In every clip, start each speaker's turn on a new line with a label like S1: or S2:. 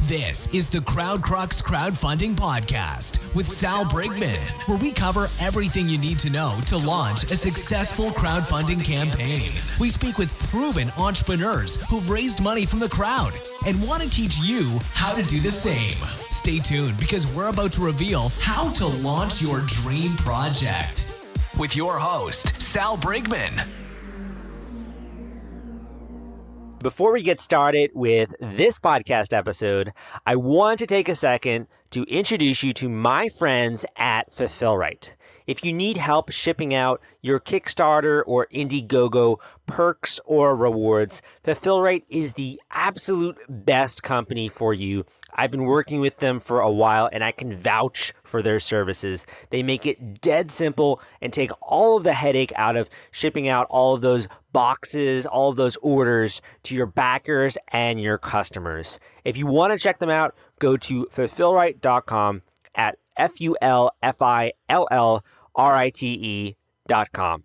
S1: This is the Crowdcrux Crowdfunding Podcast with Sal Briggman, where we cover everything you need to know to launch a successful crowdfunding campaign. We speak with proven entrepreneurs who've raised money from the crowd and want to teach you how to do the same. Stay tuned because we're about to reveal how to launch your dream project with your host, Sal Briggman.
S2: Before we get started with this podcast episode, I want to take a second to introduce you to my friends at Fulfillrite. If you need help shipping out your Kickstarter or Indiegogo perks or rewards, Fulfillrite is the absolute best company for you. I've been working with them for a while and I can vouch for their services. They make it dead simple and take all of the headache out of shipping out all of those boxes, all of those orders to your backers and your customers. If you want to check them out, go to fulfillrite.com at fulfillrite.com.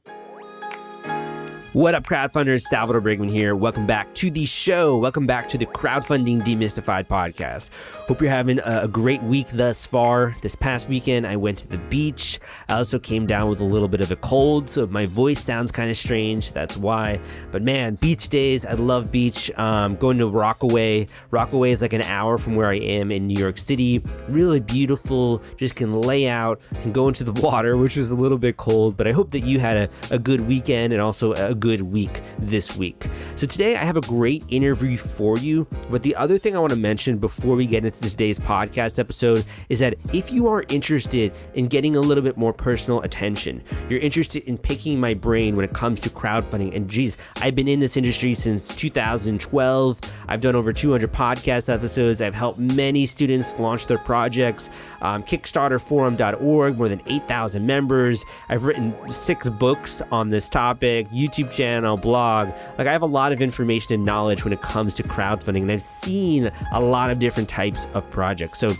S2: What up, crowdfunders? Salvador Briggman here. Welcome back to the show. Welcome back to the Crowdfunding Demystified podcast. Hope you're having a great week thus far. This past weekend, I went to the beach. I also came down with a little bit of a cold, so if my voice sounds kind of strange, that's why. But man, beach days, I love beach. Going to Rockaway. Rockaway is like an hour from where I am in New York City. Really beautiful. Just can lay out, can go into the water, which was a little bit cold, but I hope that you had a good weekend and also a good week this week. So today I have a great interview for you, but the other thing I want to mention before we get into today's podcast episode is that if you are interested in getting a little bit more personal attention, you're interested in picking my brain when it comes to crowdfunding, and geez, I've been in this industry since 2012. I've done over 200 podcast episodes. I've helped many students launch their projects. Kickstarterforum.org, more than 8,000 members. I've written 6 books on this topic, YouTube channel, blog. Like, I have a lot of information and knowledge when it comes to crowdfunding, and I've seen a lot of different types of projects. So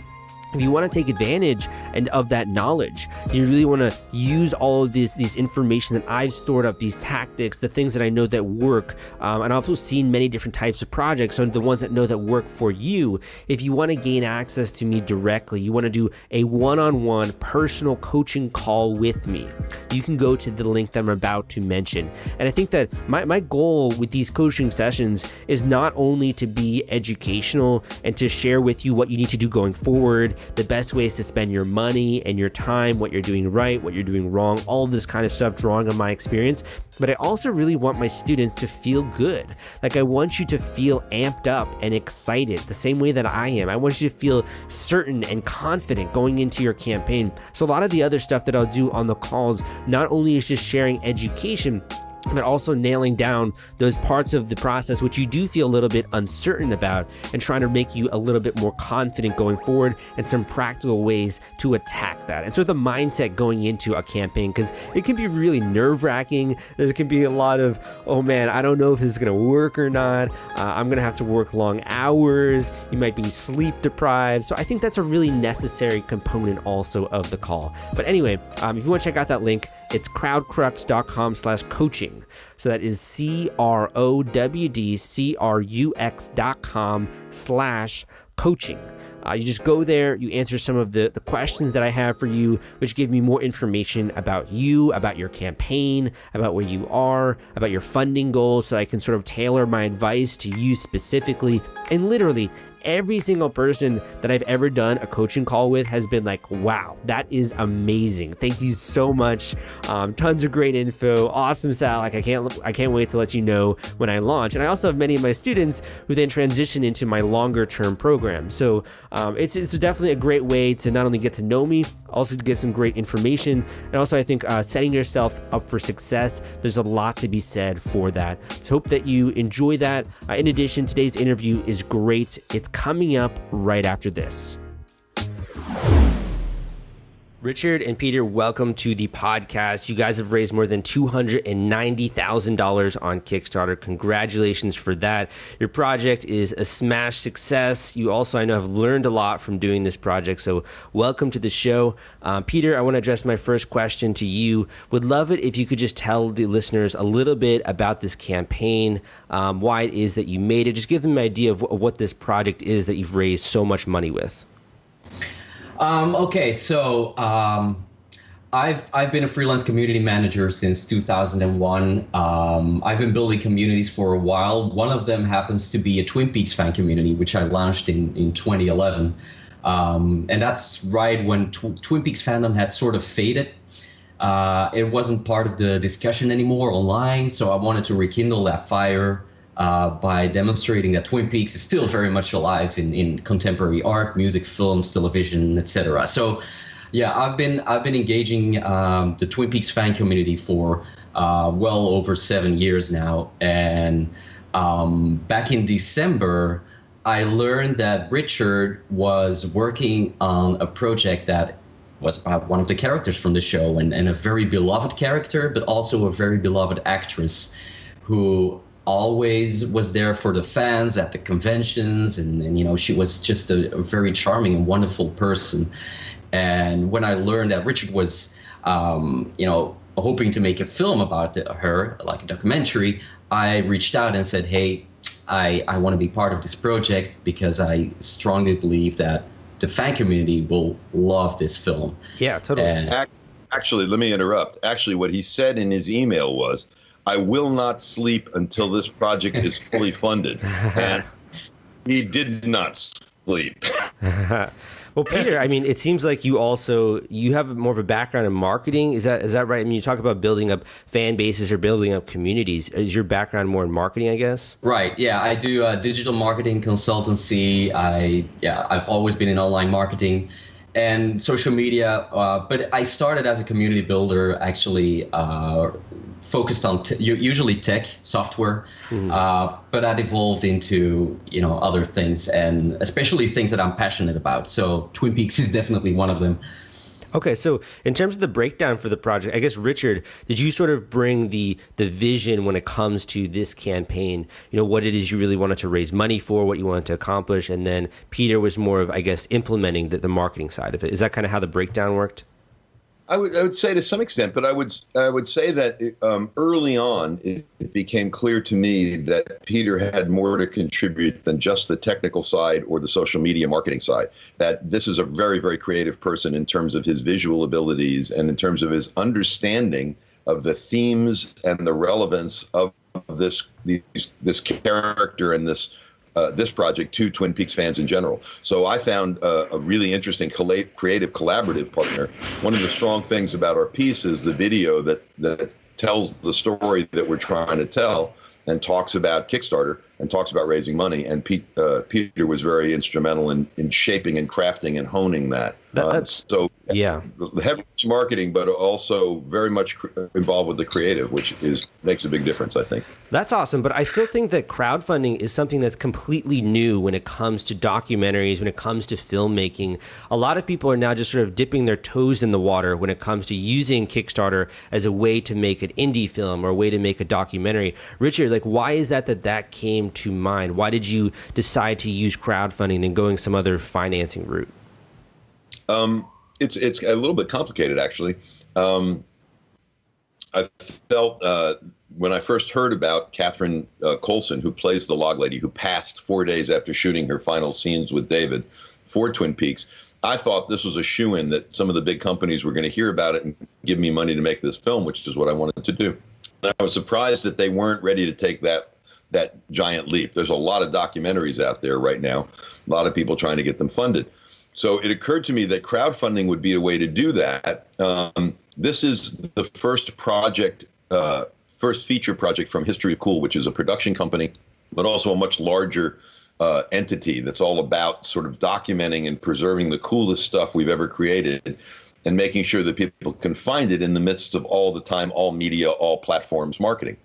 S2: if you want to take advantage of that knowledge, you really want to use all of these information that I've stored up, these tactics, the things that I know that work, and I've also seen many different types of projects, so the ones that know that work for you. If you want to gain access to me directly, you want to do a one-on-one personal coaching call with me, you can go to the link that I'm about to mention. And I think that my goal with these coaching sessions is not only to be educational and to share with you what you need to do going forward, the best ways to spend your money and your time, what you're doing right, what you're doing wrong, all of this kind of stuff drawing on my experience. But I also really want my students to feel good. Like, I want you to feel amped up and excited the same way that I am. I want you to feel certain and confident going into your campaign. So a lot of the other stuff that I'll do on the calls not only is just sharing education, but also nailing down those parts of the process which you do feel a little bit uncertain about and trying to make you a little bit more confident going forward, and some practical ways to attack that. And sort of the mindset going into a campaign, because it can be really nerve-wracking. There can be a lot of, oh man, I don't know if this is going to work or not. I'm going to have to work long hours. You might be sleep deprived. So I think that's a really necessary component also of the call. But anyway, if you want to check out that link, it's crowdcrux.com/coaching. So that is crowdcrux.com/coaching. You just go there, you answer some of the questions that I have for you, which give me more information about you, about your campaign, about where you are, about your funding goals, so I can sort of tailor my advice to you specifically. And literally, every single person that I've ever done a coaching call with has been like, wow, that is amazing. Thank you so much. Tons of great info. Awesome, Sal. Like, I can't wait to let you know when I launch. And I also have many of my students who then transition into my longer term program. So it's definitely a great way to not only get to know me, also to get some great information. And also, I think setting yourself up for success, there's a lot to be said for that. So hope that you enjoy that. In addition, today's interview is great. It's coming up right after this. Richard and Peter, welcome to the podcast. You guys have raised more than $290,000 on Kickstarter. Congratulations for that. Your project is a smash success. You also, I know, have learned a lot from doing this project, so welcome to the show. Peter, I want to address my first question to you. Would love it if you could just tell the listeners a little bit about this campaign, why it is that you made it. Just give them an idea of what this project is that you've raised so much money with.
S3: Okay, so I've been a freelance community manager since 2001. I've been building communities for a while. One of them happens to be a Twin Peaks fan community, which I launched in 2011. And that's right when Twin Peaks fandom had sort of faded. It wasn't part of the discussion anymore online, so I wanted to rekindle that fire by demonstrating that Twin Peaks is still very much alive in contemporary art, music, films, television, etc. So, yeah, I've been engaging the Twin Peaks fan community for well over 7 years now, and back in December, I learned that Richard was working on a project that was one of the characters from the show, and a very beloved character, but also a very beloved actress who always was there for the fans at the conventions, and you know, she was just a very charming and wonderful person. And when I learned that Richard was hoping to make a film about her, like a documentary, I reached out and said, hey, I want to be part of this project because I strongly believe that the fan community will love this film.
S2: Yeah, totally.
S3: And
S4: actually, let me interrupt. Actually, what he said in his email was, I will not sleep until this project is fully funded. And he did not sleep.
S2: Well, Peter, I mean, it seems like you have more of a background in marketing. Is that right? I mean, you talk about building up fan bases or building up communities. Is your background more in marketing, I guess?
S3: Right. Yeah, I do digital marketing consultancy. I've always been in online marketing and social media. But I started as a community builder, actually, focused on usually tech, software, but that evolved into other things, and especially things that I'm passionate about. So Twin Peaks is definitely one of them.
S2: Okay, so in terms of the breakdown for the project, I guess, Richard, did you sort of bring the vision when it comes to this campaign, what it is you really wanted to raise money for, what you wanted to accomplish, and then Peter was more of, I guess, implementing the marketing side of it. Is that kind of how the breakdown worked?
S4: I would say to some extent, but I would say that early on it became clear to me that Peter had more to contribute than just the technical side or the social media marketing side. That this is a very, very creative person in terms of his visual abilities and in terms of his understanding of the themes and the relevance of this character and this project to Twin Peaks fans in general. So I found a really interesting creative collaborative partner. One of the strong things about our piece is the video that tells the story that we're trying to tell and talks about Kickstarter and talks about raising money. And Peter was very instrumental in shaping and crafting and honing that.
S2: Yeah,
S4: heavy marketing, but also very much involved with the creative, which makes a big difference, I think.
S2: That's awesome. But I still think that crowdfunding is something that's completely new when it comes to documentaries, when it comes to filmmaking. A lot of people are now just sort of dipping their toes in the water when it comes to using Kickstarter as a way to make an indie film or a way to make a documentary. Richard, why is that came to mind? Why did you decide to use crowdfunding than going some other financing route?
S4: It's a little bit complicated, actually. I felt when I first heard about Catherine Coulson, who plays the log lady, who passed 4 days after shooting her final scenes with David for Twin Peaks, I thought this was a shoo-in that some of the big companies were going to hear about it and give me money to make this film, which is what I wanted to do. And I was surprised that they weren't ready to take that giant leap. There's a lot of documentaries out there right now, a lot of people trying to get them funded. So it occurred to me that crowdfunding would be a way to do that. This is the first feature project from History of Cool, which is a production company, but also a much larger entity that's all about sort of documenting and preserving the coolest stuff we've ever created and making sure that people can find it in the midst of all the time, all media, all platforms marketing.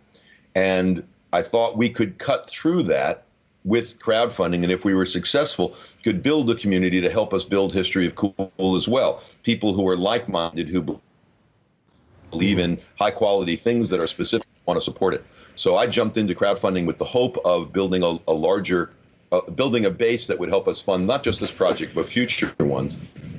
S4: And I thought we could cut through that with crowdfunding, and if we were successful, could build a community to help us build History of Cool as well. People who are like-minded, who believe in high-quality things that are specific, want to support it. So I jumped into crowdfunding with the hope of building a larger, building a base that would help us fund not just this project, but future ones.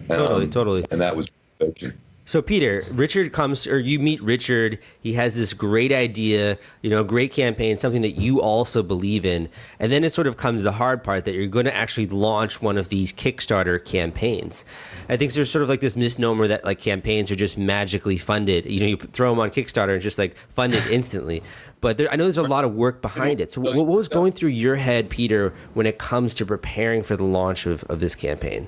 S2: Totally.
S4: And that was okay.
S2: So Peter, you meet Richard. He has this great idea, great campaign, something that you also believe in. And then it sort of comes the hard part that you're going to actually launch one of these Kickstarter campaigns. I think there's sort of like this misnomer that like campaigns are just magically funded. You throw them on Kickstarter and just like fund it instantly. But I know there's a lot of work behind it. So what was going through your head, Peter, when it comes to preparing for the launch of this campaign?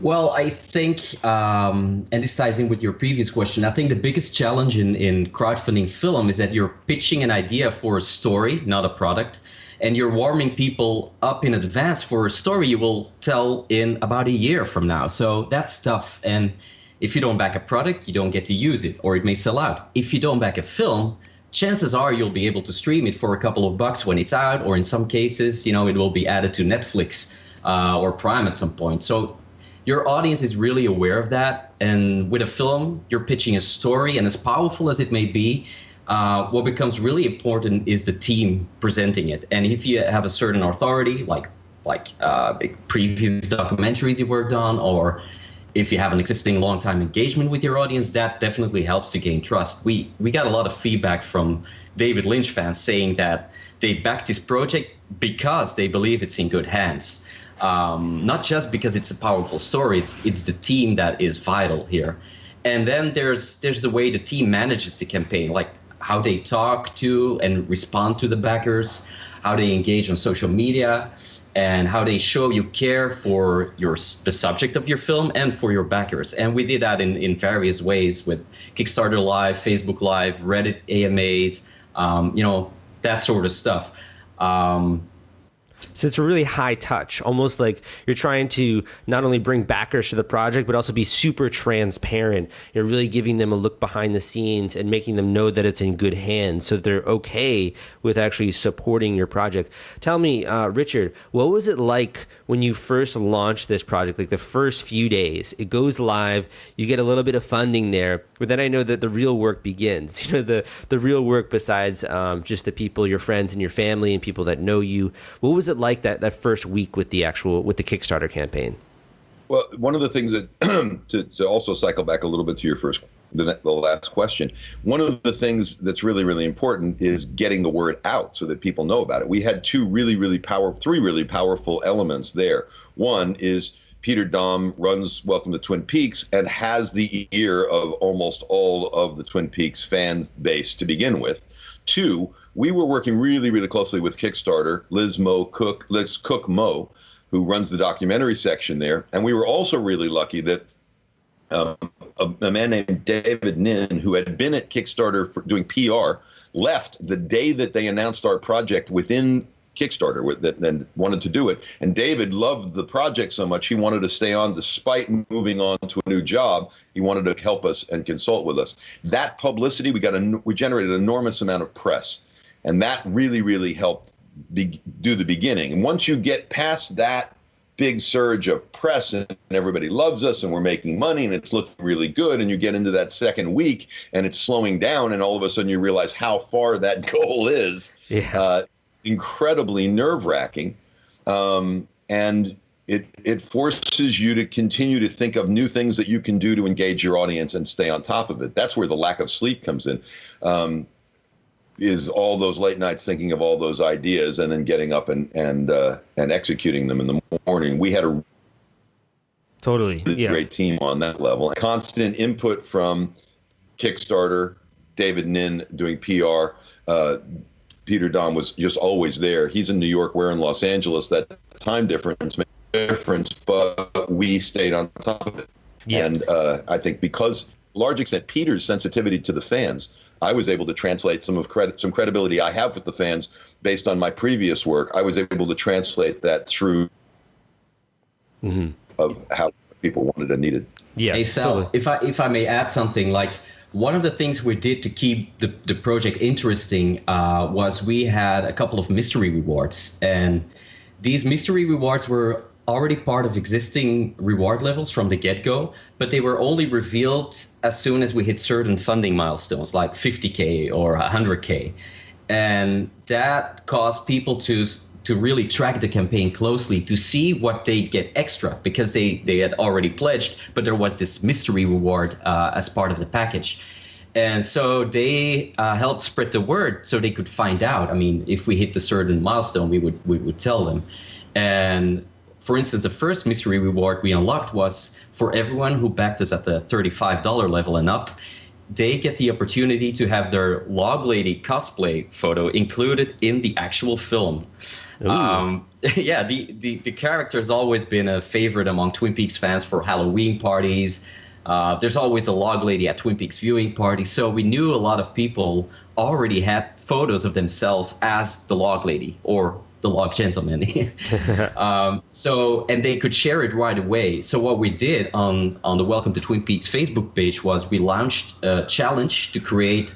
S3: Well, I think, and this ties in with your previous question, I think the biggest challenge in crowdfunding film is that you're pitching an idea for a story, not a product, and you're warming people up in advance for a story you will tell in about a year from now. So that's tough. And if you don't back a product, you don't get to use it, or it may sell out. If you don't back a film, chances are you'll be able to stream it for a couple of bucks when it's out, or in some cases, it will be added to Netflix or Prime at some point. So your audience is really aware of that. And with a film, you're pitching a story, and as powerful as it may be, what becomes really important is the team presenting it. And if you have a certain authority, like previous documentaries you worked on, or if you have an existing long-time engagement with your audience, that definitely helps to gain trust. We got a lot of feedback from David Lynch fans saying that they backed this project because they believe it's in good hands. Not just because it's a powerful story, it's the team that is vital here. And then there's the way the team manages the campaign, like how they talk to and respond to the backers, how they engage on social media, and how they show you care for the subject of your film and for your backers. And we did that in various ways with Kickstarter Live, Facebook Live, Reddit AMAs, that sort of stuff.
S2: So it's a really high touch, almost like you're trying to not only bring backers to the project, but also be super transparent. You're really giving them a look behind the scenes and making them know that it's in good hands so they're okay with actually supporting your project. Tell me, Richard, what was it like when you first launched this project, like the first few days? It goes live, you get a little bit of funding there, but then I know that the real work begins. The real work besides just the people, your friends and your family and people that know you. What was it like that first week with the Kickstarter campaign?
S4: Well, one of the things that to also cycle back a little bit to your the last question, one of the things that's really, really important is getting the word out so that people know about it. We had three really powerful elements there. One is Peter Dahm runs Welcome to Twin Peaks and has the ear of almost all of the Twin Peaks fan base to begin with. Two, we were working really, really closely with Kickstarter, Liz Cook Mo, who runs the documentary section there. And we were also really lucky that a man named David Nin, who had been at Kickstarter for doing PR, left the day that they announced our project within Kickstarter and wanted to do it. And David loved the project so much, he wanted to stay on despite moving on to a new job. He wanted to help us and consult with us. That publicity, we generated an enormous amount of press. And that really, really helped do the beginning. And once you get past that big surge of press and everybody loves us and we're making money and it's looking really good, and you get into that second week and it's slowing down, and all of a sudden you realize how far that goal is. Yeah. Incredibly nerve-wracking. And it forces you to continue to think of new things that you can do to engage your audience and stay on top of it. That's where the lack of sleep comes in. Is all those late nights thinking of all those ideas and then getting up and executing them in the morning. We had a great team on that level. Constant input from Kickstarter, David Nin doing PR. Peter Dahm was just always there. He's in New York, we're in Los Angeles. That time difference made a difference, but we stayed on top of it. Yeah. And I think because, to a large extent, Peter's sensitivity to the fans, I was able to translate some credibility I have with the fans based on my previous work. I was able to translate that through of how people wanted and needed.
S3: Yeah. Hey Sal, totally. if I may add something, like one of the things we did to keep the project interesting was we had a couple of mystery rewards. And these mystery rewards were already part of existing reward levels from the get-go, but they were only revealed as soon as we hit certain funding milestones, like 50K or 100K. And that caused people to really track the campaign closely to see what they'd get extra, because they had already pledged, but there was this mystery reward as part of the package. And so they helped spread the word so they could find out. I mean, if we hit a certain milestone, we would tell them. And for instance, the first mystery reward we unlocked was for everyone who backed us at the $35 level and up. They get the opportunity to have their Log Lady cosplay photo included in the actual film. Yeah, the character has always been a favorite among Twin Peaks fans for Halloween parties. There's always a Log Lady at Twin Peaks viewing parties. So we knew a lot of people already had photos of themselves as the Log Lady or the Log Gentleman. And they could share it right away. So what we did on the Welcome to Twin Peaks Facebook page was we launched a challenge to create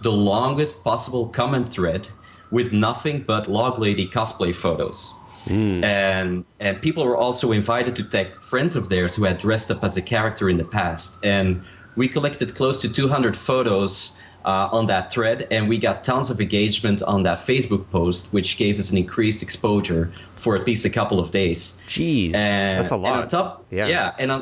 S3: the longest possible comment thread with nothing but Log Lady cosplay photos. And people were also invited to tag friends of theirs who had dressed up as a character in the past. And we collected close to 200 photos on that thread, and we got tons of engagement on that Facebook post, which gave us an increased exposure for at least a couple of days.
S2: Jeez, that's a lot.
S3: And on top, and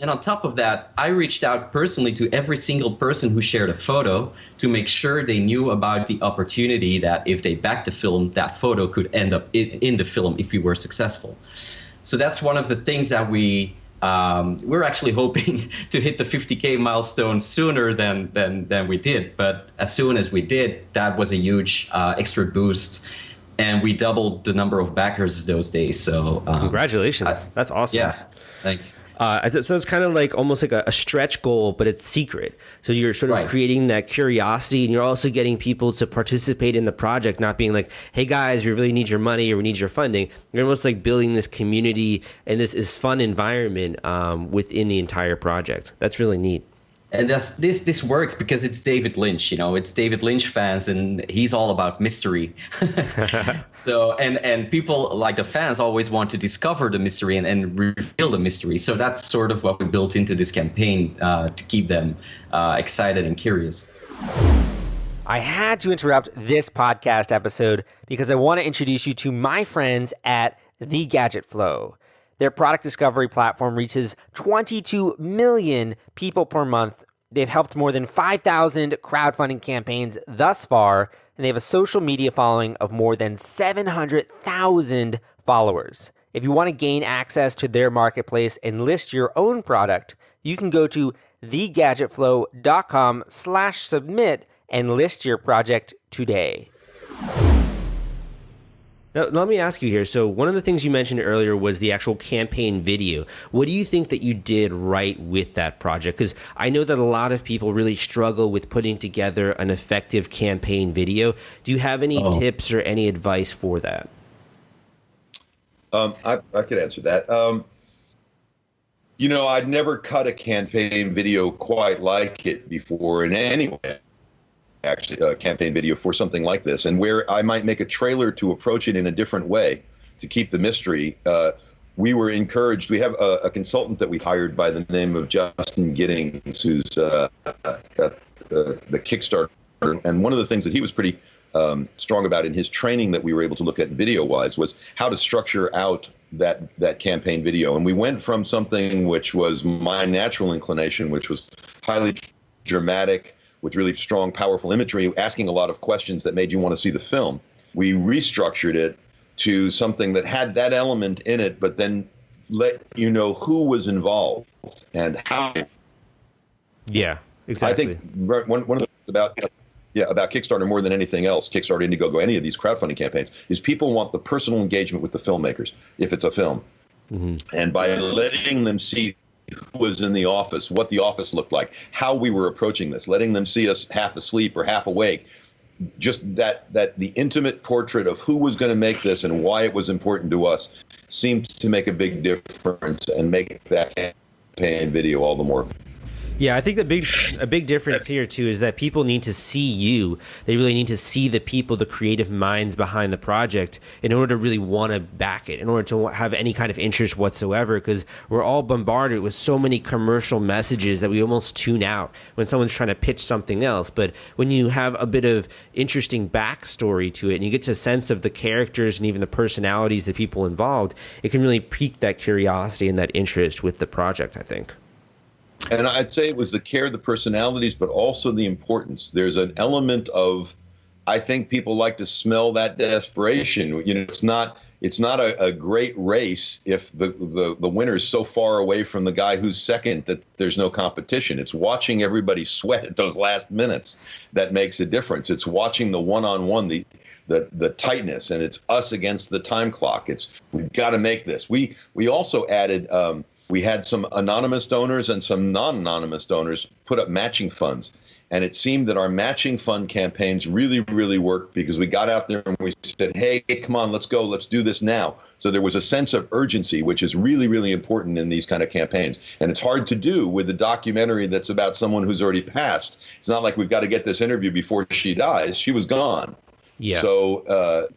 S3: on top of that, I reached out personally to every single person who shared a photo to make sure they knew about the opportunity that if they backed the film, that photo could end up in the film if we were successful. So that's one of the things that we're actually hoping to hit the 50K milestone sooner than we did. But as soon as we did, that was a huge extra boost. And we doubled the number of backers those days. So
S2: congratulations. That's awesome.
S3: Yeah, thanks.
S2: So it's kind of like almost like a stretch goal, but it's secret. So you're sort of creating that curiosity, and you're also getting people to participate in the project, not being like, hey guys, we really need your money or we need your funding. You're almost like building this community and this fun environment within the entire project. That's really neat.
S3: And this works because it's David Lynch, it's David Lynch fans, and he's all about mystery. So and people like the fans always want to discover the mystery and reveal the mystery. So that's sort of what we built into this campaign to keep them excited and curious.
S2: I had to interrupt this podcast episode because I want to introduce you to my friends at The Gadget Flow. Their product discovery platform reaches 22 million people per month. They've helped more than 5,000 crowdfunding campaigns thus far, and they have a social media following of more than 700,000 followers. If you want to gain access to their marketplace and list your own product, you can go to thegadgetflow.com/submit and list your project today. Now, let me ask you here. So one of the things you mentioned earlier was the actual campaign video. What do you think that you did right with that project? Because I know that a lot of people really struggle with putting together an effective campaign video. Do you have any tips or any advice for that?
S4: I could answer that. I'd never cut a campaign video quite like it before in any way. Actually, a campaign video for something like this, and where I might make a trailer to approach it in a different way to keep the mystery. We were encouraged. We have a consultant that we hired by the name of Justin Giddings, who's the Kickstarter. And one of the things that he was pretty strong about in his training that we were able to look at video-wise was how to structure out that campaign video. And we went from something which was my natural inclination, which was highly dramatic, with really strong, powerful imagery, asking a lot of questions that made you want to see the film. We restructured it to something that had that element in it, but then let you know who was involved and how.
S2: Yeah, exactly.
S4: I think one of the things about Kickstarter more than anything else, Kickstarter, Indiegogo, any of these crowdfunding campaigns, is people want the personal engagement with the filmmakers, if it's a film. Mm-hmm. And by letting them see who was in the office, what the office looked like, how we were approaching this, letting them see us half asleep or half awake, just that the intimate portrait of who was going to make this and why it was important to us seemed to make a big difference and make that campaign video all the more.
S2: Yeah, I think a big difference here too is that people need to see you. They really need to see the people, the creative minds behind the project in order to really want to back it, in order to have any kind of interest whatsoever, because we're all bombarded with so many commercial messages that we almost tune out when someone's trying to pitch something else. But when you have a bit of interesting backstory to it and you get to a sense of the characters and even the personalities, the people involved, it can really pique that curiosity and that interest with the project, I think.
S4: And I'd say it was the care, the personalities, but also the importance. There's an element of, I think people like to smell that desperation. You know, it's not a great race if the winner is so far away from the guy who's second that there's no competition. It's watching everybody sweat at those last minutes that makes a difference. It's watching the one-on-one, the tightness, and it's us against the time clock. We've got to make this. We also added. We had some anonymous donors and some non-anonymous donors put up matching funds. And it seemed that our matching fund campaigns really, really worked because we got out there and we said, hey, come on, let's go. Let's do this now. So there was a sense of urgency, which is really, really important in these kind of campaigns. And it's hard to do with a documentary that's about someone who's already passed. It's not like we've got to get this interview before she dies. She was gone. Yeah. So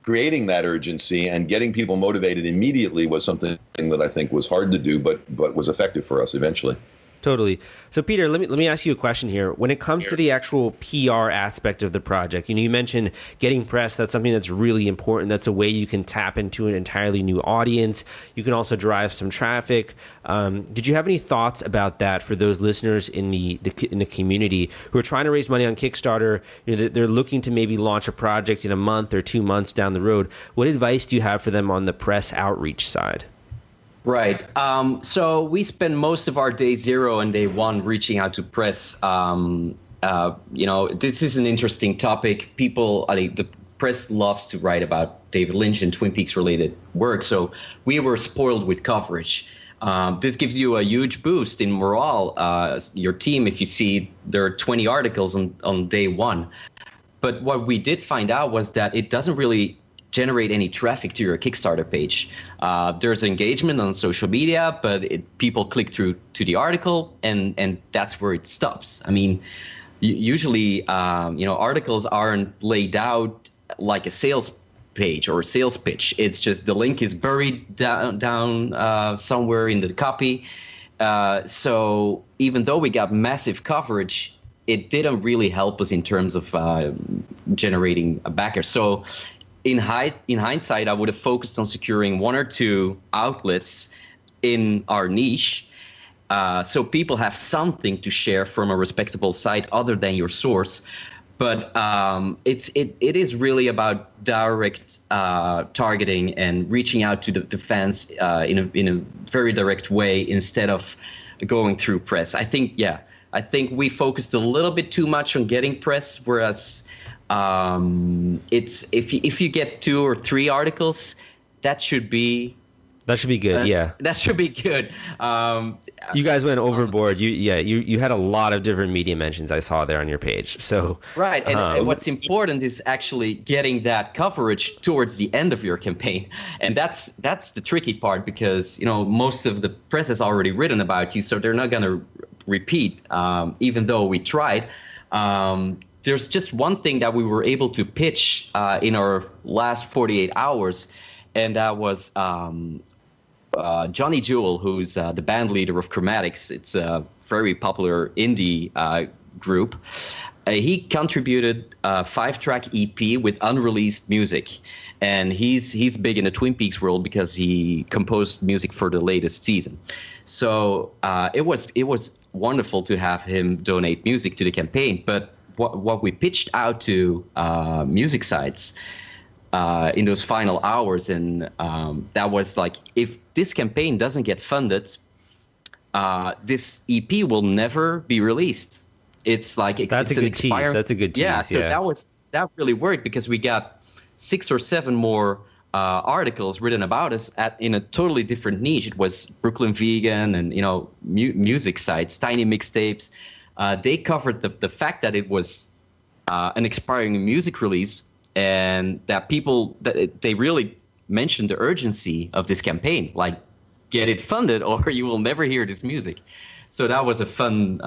S4: creating that urgency and getting people motivated immediately was something that I think was hard to do, but was effective for us eventually.
S2: Totally. So, Peter, let me ask you a question here. When it comes to the actual PR aspect of the project, you mentioned getting press. That's something that's really important. That's a way you can tap into an entirely new audience. You can also drive some traffic. Did you have any thoughts about that for those listeners in the community who are trying to raise money on Kickstarter? They're looking to maybe launch a project in a month or 2 months down the road. What advice do you have for them on the press outreach side?
S3: Right. So we spend most of our day zero and day one reaching out to press. This is an interesting topic. The press loves to write about David Lynch and Twin Peaks related work. So we were spoiled with coverage. This gives you a huge boost in morale. Your team, if you see there are 20 articles on day one. But what we did find out was that it doesn't really generate any traffic to your Kickstarter page. There's engagement on social media, but people click through to the article, and that's where it stops. I mean, usually, articles aren't laid out like a sales page or a sales pitch. It's just the link is buried down somewhere in the copy. So even though we got massive coverage, it didn't really help us in terms of generating a backer. So in hindsight, I would have focused on securing one or two outlets in our niche, so people have something to share from a respectable site other than your source. But it is really about direct targeting and reaching out to the fans in a very direct way instead of going through press. I think we focused a little bit too much on getting press, whereas it's if you get 2 or 3 articles, that should be
S2: good. Yeah,
S3: that should be good.
S2: You guys went overboard. You had a lot of different media mentions I saw there on your page. So
S3: right, and what's important is actually getting that coverage towards the end of your campaign, and that's the tricky part because most of the press has already written about you, so they're not going to repeat, even though we tried. There's just one thing that we were able to pitch in our last 48 hours, and that was Johnny Jewel, who's the band leader of Chromatics. It's a very popular indie group. He contributed a 5-track EP with unreleased music, and he's big in the Twin Peaks world because he composed music for the latest season. So it was wonderful to have him donate music to the campaign, but what we pitched out to music sites in those final hours, and that was like, if this campaign doesn't get funded, this EP will never be released. It's like
S2: that's a good tease. That's a good tease.
S3: Yeah, so that really worked because we got 6 or 7 more articles written about us in a totally different niche. It was Brooklyn Vegan and music sites, Tiny Mixtapes. They covered the fact that it was an expiring music release, and that they really mentioned the urgency of this campaign, like get it funded or you will never hear this music. So that was a fun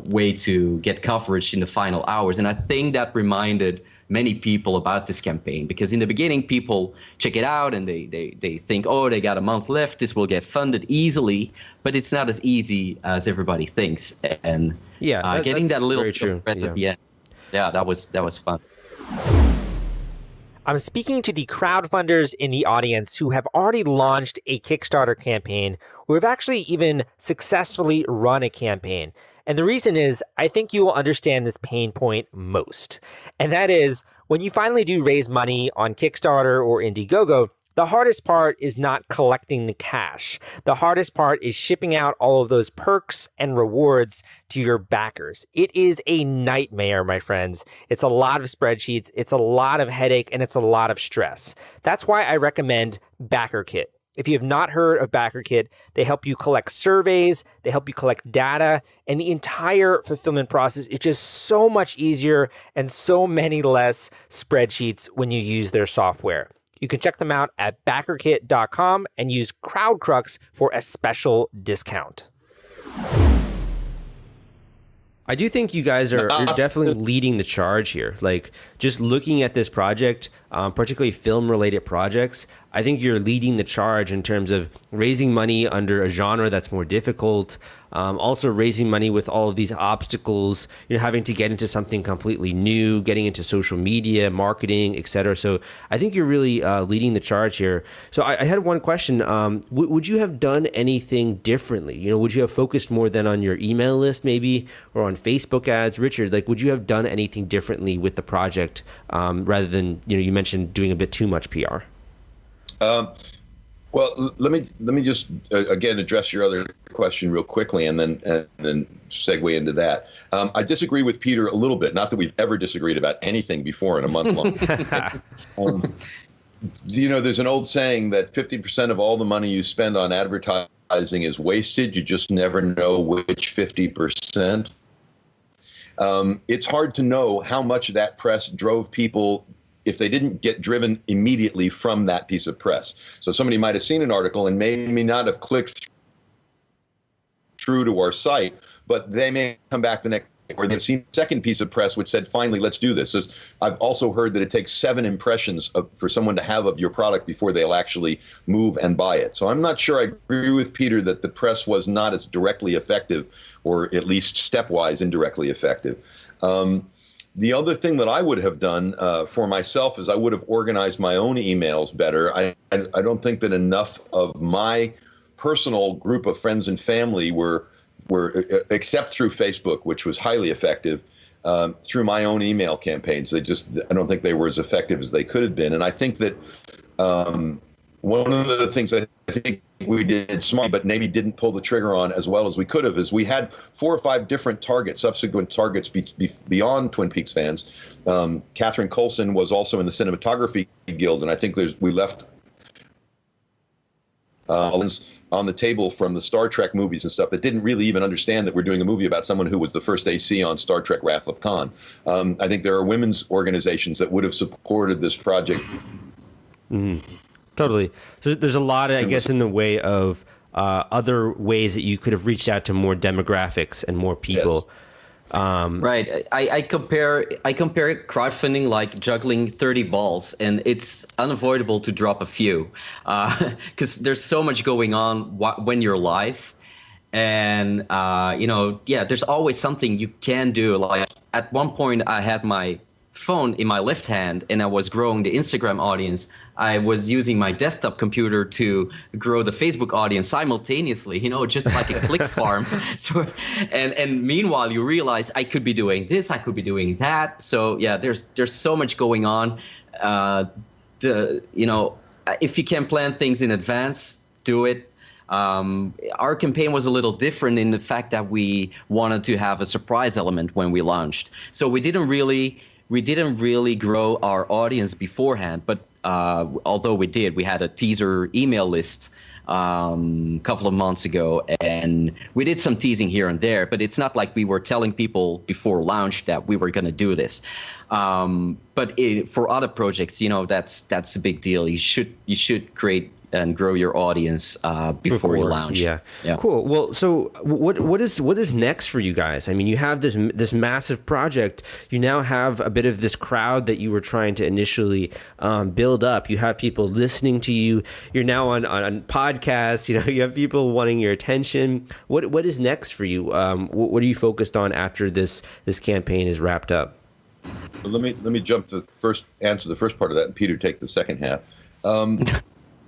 S3: way to get coverage in the final hours. And I think that reminded many people about this campaign, because in the beginning, people check it out and they think, oh, they got a month left. This will get funded easily. But it's not as easy as everybody thinks. And getting that little breath at the end. Yeah, that was fun.
S2: I'm speaking to the crowdfunders in the audience who have already launched a Kickstarter campaign, or have actually even successfully run a campaign. And the reason is, I think you will understand this pain point most. And that is, when you finally do raise money on Kickstarter or Indiegogo, the hardest part is not collecting the cash. The hardest part is shipping out all of those perks and rewards to your backers. It is a nightmare, my friends. It's a lot of spreadsheets, it's a lot of headache, and it's a lot of stress. That's why I recommend BackerKit. If you have not heard of BackerKit, they help you collect surveys, they help you collect data, and the entire fulfillment process is just so much easier and so many less spreadsheets when you use their software. You can check them out at backerkit.com and use CrowdCrux for a special discount. I do think you guys are definitely leading the charge here. Like, just looking at this project, particularly film-related projects, I think you're leading the charge in terms of raising money under a genre that's more difficult, also raising money with all of these obstacles, having to get into something completely new, getting into social media, marketing, etc. So I think you're really leading the charge here. So I had one question. Would you have done anything differently? Would you have focused more then on your email list maybe, or on Facebook ads? Richard, would you have done anything differently with the project rather than, you mentioned doing a bit too much PR?
S4: Well, let me just again address your other question real quickly, and then segue into that. I disagree with Peter a little bit. Not that we've ever disagreed about anything before in a month long. There's an old saying that 50% of all the money you spend on advertising is wasted. You just never know which 50%. It's hard to know how much that press drove people if they didn't get driven immediately from that piece of press. So somebody might have seen an article and may not have clicked through to our site, but they may come back the next day, or they've seen a second piece of press which said, finally, let's do this. So I've also heard that it takes 7 impressions for someone to have of your product before they'll actually move and buy it. So I'm not sure I agree with Peter that the press was not as directly effective, or at least stepwise indirectly effective. The other thing that I would have done for myself is I would have organized my own emails better. I don't think that enough of my personal group of friends and family were except through Facebook, which was highly effective, through my own email campaigns. I don't think they were as effective as they could have been. And I think that one of the things I think we did smart, but maybe didn't pull the trigger on as well as we could have, is we had 4 or 5 different subsequent targets beyond Twin Peaks fans. Catherine Coulson was also in the Cinematography Guild, and I think we left on the table from the Star Trek movies and stuff that didn't really even understand that we're doing a movie about someone who was the first AC on Star Trek Wrath of Khan. I think there are women's organizations that would have supported this project.
S2: Mm-hmm. Totally. So there's a lot, I guess, in the way of other ways that you could have reached out to more demographics and more people. Yes.
S3: Right. I compare crowdfunding like juggling 30 balls, and it's unavoidable to drop a few because there's so much going on when you're live. And, there's always something you can do. Like at one point I had my phone in my left hand and I was growing the Instagram audience. I was using my desktop computer to grow the Facebook audience simultaneously, just like a click farm. So, and meanwhile, you realize I could be doing this, I could be doing that. So yeah, there's so much going on. If you can plan things in advance, do it. Our campaign was a little different in the fact that we wanted to have a surprise element when we launched. So we didn't really grow our audience beforehand, but although we had a teaser email list a couple of months ago, and we did some teasing here and there, but it's not like we were telling people before launch that we were going to do this. But for other projects, that's a big deal. You should create and grow your audience before you launch.
S2: Yeah. Cool. Well, so what is next for you guys? I mean, you have this massive project. You now have a bit of this crowd that you were trying to initially build up. You have people listening to you. You're now on podcasts. You know, you have people wanting your attention. What is next for you? What are you focused on after this campaign is wrapped up?
S4: Let me answer the first part of that, and Peter take the second half.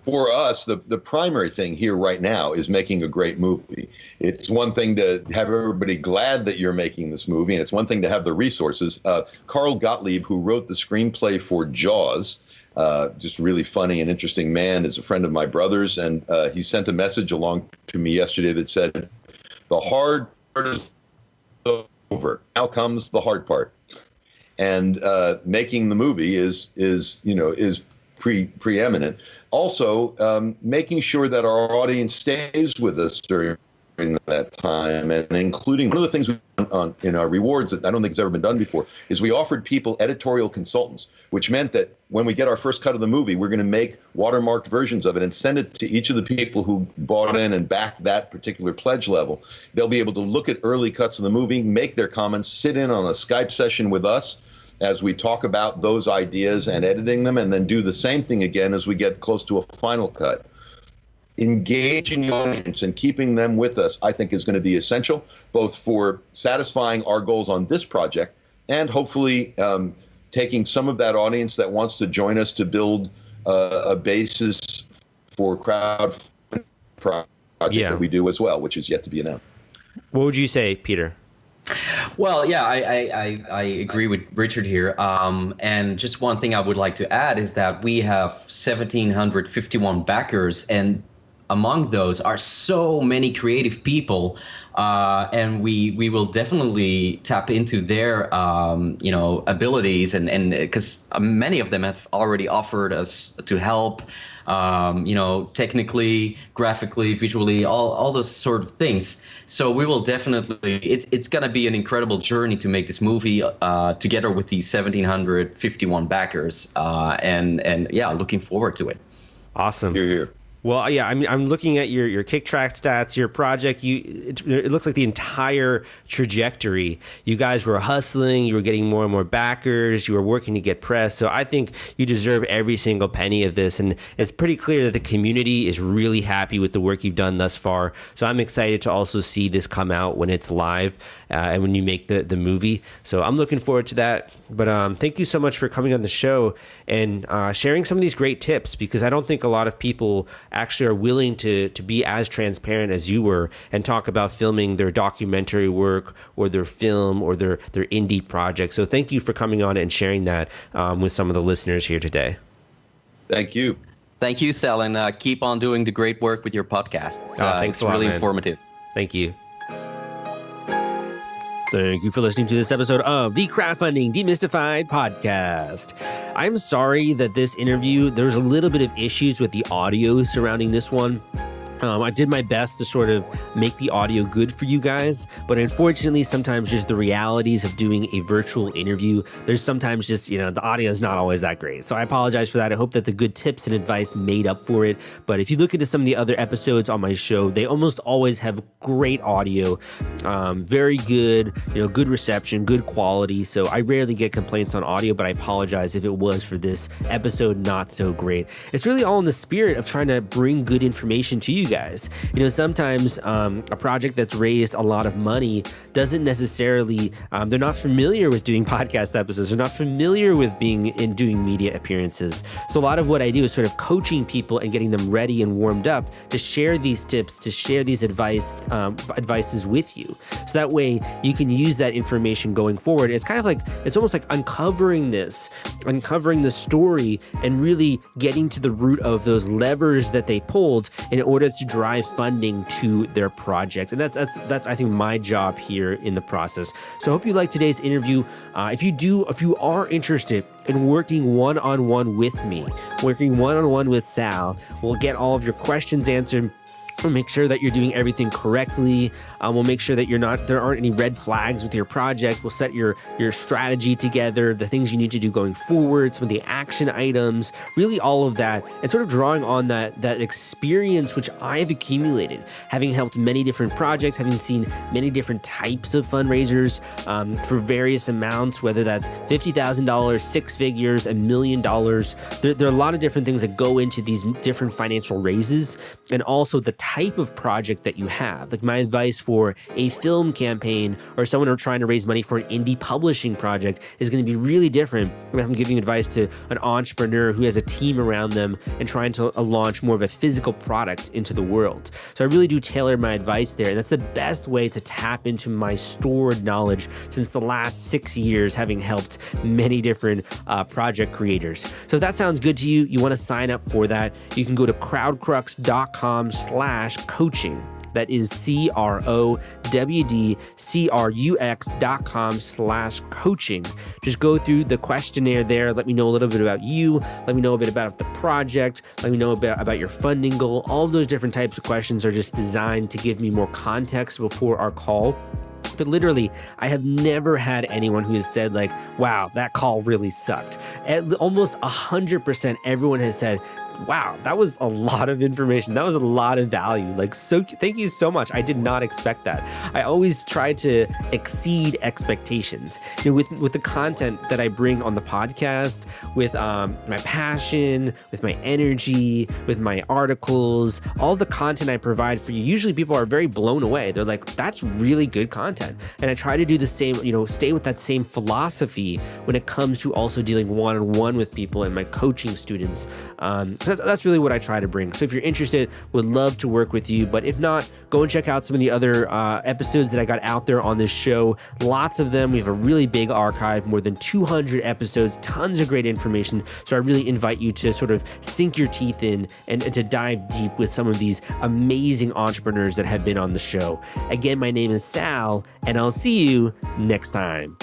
S4: For us, the primary thing here right now is making a great movie. It's one thing to have everybody glad that you're making this movie, and it's one thing to have the resources. Carl Gottlieb, who wrote the screenplay for Jaws, just a really funny and interesting man, is a friend of my brother's, and he sent a message along to me yesterday that said, "The hard part is over. Now comes the hard part." And making the movie is preeminent. Also, making sure that our audience stays with us during that time, and including one of the things we've done in our rewards that I don't think has ever been done before is we offered people editorial consultants, which meant that when we get our first cut of the movie, we're going to make watermarked versions of it and send it to each of the people who bought in and backed that particular pledge level. They'll be able to look at early cuts of the movie, make their comments, sit in on a Skype session with us as we talk about those ideas and editing them, and then do the same thing again as we get close to a final cut. Engaging the audience and keeping them with us, I think, is going to be essential, both for satisfying our goals on this project and hopefully taking some of that audience that wants to join us to build a basis for crowdfunding project that we do as well, which is yet to be announced.
S2: What would you say, Peter?
S3: Well, yeah, I agree with Richard here. And just one thing I would like to add is that we have 1,751 backers, and among those are so many creative people, and we will definitely tap into their abilities, and because many of them have already offered us to help. Technically, graphically, visually, all those sort of things. So we will definitely, it's going to be an incredible journey to make this movie together with these 1,751 backers. And looking forward to it.
S2: Awesome.
S4: You're here.
S2: Well, yeah, I'm looking at your Kicktrack stats, your project. It looks like the entire trajectory. You guys were hustling. You were getting more and more backers. You were working to get press. So I think you deserve every single penny of this. And it's pretty clear that the community is really happy with the work you've done thus far. So I'm excited to also see this come out when it's live and when you make the movie. So I'm looking forward to that. But thank you so much for coming on the show and sharing some of these great tips, because I don't think a lot of people actually are willing to be as transparent as you were and talk about filming their documentary work or their film or their indie project. So thank you for coming on and sharing that with some of the listeners here today.
S4: Thank you.
S3: Thank you, Sal, and keep on doing the great work with your podcast.
S2: Thanks a lot,
S3: really
S2: man.
S3: Informative.
S2: Thank you. Thank you for listening to this episode of the Crowdfunding Demystified podcast. I'm sorry that this interview, there's a little bit of issues with the audio surrounding this one. I did my best to sort of make the audio good for you guys, but unfortunately, sometimes just the realities of doing a virtual interview, there's sometimes just, the audio is not always that great. So I apologize for that. I hope that the good tips and advice made up for it. But if you look into some of the other episodes on my show, they almost always have great audio, very good, good reception, good quality. So I rarely get complaints on audio, but I apologize if it was for this episode not so great. It's really all in the spirit of trying to bring good information to you guys. Sometimes a project that's raised a lot of money doesn't necessarily, they're not familiar with doing podcast episodes. They're not familiar with doing media appearances. So a lot of what I do is sort of coaching people and getting them ready and warmed up to share these tips, to share these advices with you. So that way you can use that information going forward. It's kind of like, it's almost like uncovering the story and really getting to the root of those levers that they pulled in order to drive funding to their project. And that's I think my job here in the process. So I hope you liked today's interview. If you are interested in working one-on-one with me, working one-on-one with Sal, we'll get all of your questions answered. We'll make sure that you're doing everything correctly. We'll make sure that there aren't any red flags with your project. We'll set your strategy together, the things you need to do going forward, some of the action items, really all of that, and sort of drawing on that experience which I've accumulated, having helped many different projects, having seen many different types of fundraisers for various amounts, whether that's $50,000, 6 figures, $1 million. There are a lot of different things that go into these different financial raises, and also the type of project that you have. Like my advice for a film campaign or someone who's trying to raise money for an indie publishing project is going to be really different when I'm giving advice to an entrepreneur who has a team around them and trying to launch more of a physical product into the world. So I really do tailor my advice there, and that's the best way to tap into my stored knowledge since the last 6 years, having helped many different project creators. So if that sounds good to you, you want to sign up for that, you can go to crowdcrux.com/coaching. That is crowdcrux.com/coaching. Just go through the questionnaire there. Let me know a little bit about you. Let me know a bit about the project. Let me know about your funding goal. All of those different types of questions are just designed to give me more context before our call. But literally, I have never had anyone who has said like, wow, that call really sucked. Almost 100% everyone has said, wow, that was a lot of information. That was a lot of value. Like, so thank you so much. I did not expect that. I always try to exceed expectations. You know, with the content that I bring on the podcast, with my passion, with my energy, with my articles, all the content I provide for you, usually people are very blown away. They're like, that's really good content. And I try to do the same, stay with that same philosophy when it comes to also dealing one-on-one with people and my coaching students. That's really what I try to bring. So if you're interested, would love to work with you. But if not, go and check out some of the other episodes that I got out there on this show. Lots of them. We have a really big archive, more than 200 episodes, tons of great information. So I really invite you to sort of sink your teeth in and to dive deep with some of these amazing entrepreneurs that have been on the show. Again, my name is Sal, and I'll see you next time.